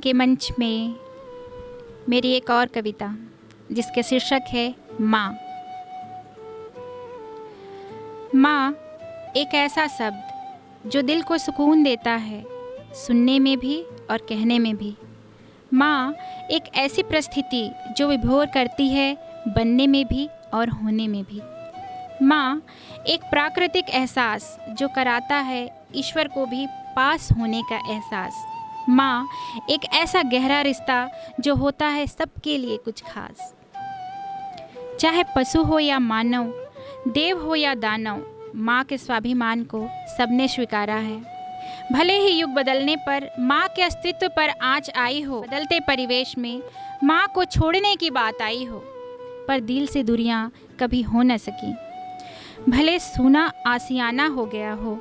के मंच में मेरी एक और कविता जिसके शीर्षक है माँ। माँ एक ऐसा शब्द जो दिल को सुकून देता है, सुनने में भी और कहने में भी। माँ एक ऐसी परिस्थिति जो विभोर करती है, बनने में भी और होने में भी। माँ एक प्राकृतिक एहसास जो कराता है ईश्वर को भी पास होने का एहसास। माँ एक ऐसा गहरा रिश्ता जो होता है सबके लिए कुछ खास। चाहे पशु हो या मानव, देव हो या दानव, माँ के स्वाभिमान को सबने स्वीकारा है। भले ही युग बदलने पर माँ के अस्तित्व पर आँच आई हो, बदलते परिवेश में माँ को छोड़ने की बात आई हो, पर दिल से दूरियाँ कभी हो न सकी। भले सूना आसियाना हो गया हो,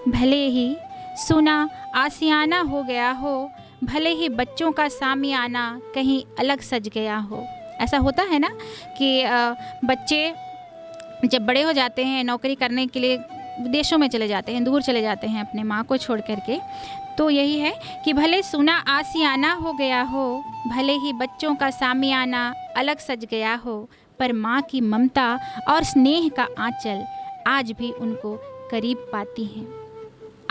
भले ही सूना आसियाना हो गया हो, भले ही बच्चों का सामियाना कहीं अलग सज गया हो। ऐसा होता है ना कि बच्चे जब बड़े हो जाते हैं, नौकरी करने के लिए विदेशों में चले जाते हैं, दूर चले जाते हैं अपने माँ को छोड़ करके। तो यही है कि भले सूना आसियाना हो गया हो, भले ही बच्चों का सामियाना अलग सज गया हो, पर माँ की ममता और स्नेह का आंचल आज भी उनको करीब पाती हैं।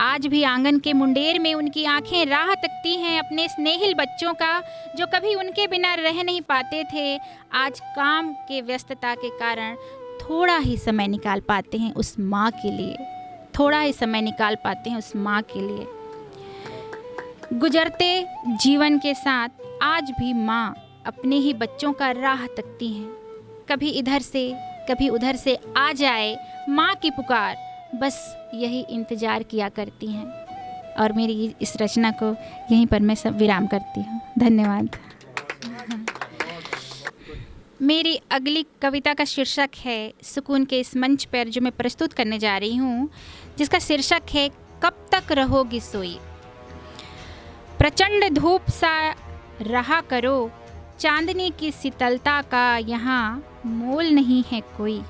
आज भी आंगन के मुंडेर में उनकी आंखें राह तकती हैं अपने स्नेहिल बच्चों का, जो कभी उनके बिना रह नहीं पाते थे। आज काम के व्यस्तता के कारण थोड़ा ही समय निकाल पाते हैं उस माँ के लिए, थोड़ा ही समय निकाल पाते हैं उस माँ के लिए। गुजरते जीवन के साथ आज भी माँ अपने ही बच्चों का राह तकती हैं। कभी इधर से कभी उधर से आ जाए माँ की पुकार, बस यही इंतज़ार किया करती हैं। और मेरी इस रचना को यहीं पर मैं सब विराम करती हूँ। धन्यवाद। मेरी अगली कविता का शीर्षक है सुकून के इस मंच पर जो मैं प्रस्तुत करने जा रही हूँ, जिसका शीर्षक है कब तक रहोगी सोई। प्रचंड धूप सा रहा करो, चांदनी की शीतलता का यहाँ मोल नहीं है कोई।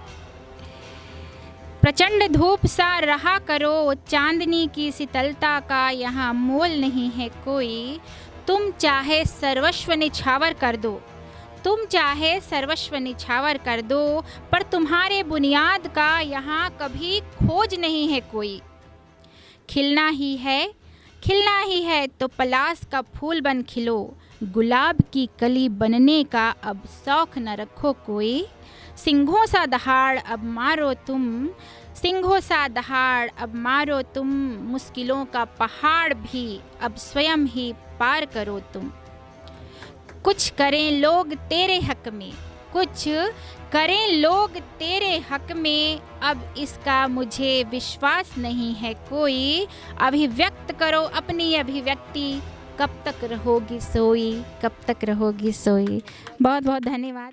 प्रचंड धूप सा रहा करो, चांदनी की शीतलता का यहाँ मोल नहीं है कोई। तुम चाहे सर्वस्व निछावर कर दो, तुम चाहे सर्वस्व निछावर कर दो, पर तुम्हारे बुनियाद का यहाँ कभी खोज नहीं है कोई। खिलना ही है तो पलाश का फूल बन खिलो, गुलाब की कली बनने का अब शौक न रखो कोई। सिंहों सा दहाड़ अब मारो तुम, सिंहों सा दहाड़ अब मारो तुम, मुश्किलों का पहाड़ भी अब स्वयं ही पार करो तुम। कुछ करें लोग तेरे हक में, कुछ करें लोग तेरे हक में, अब इसका मुझे विश्वास नहीं है कोई। अभिव्यक्त करो अपनी अभिव्यक्ति, कब तक रहोगी सोई, कब तक रहोगी सोई। बहुत बहुत धन्यवाद।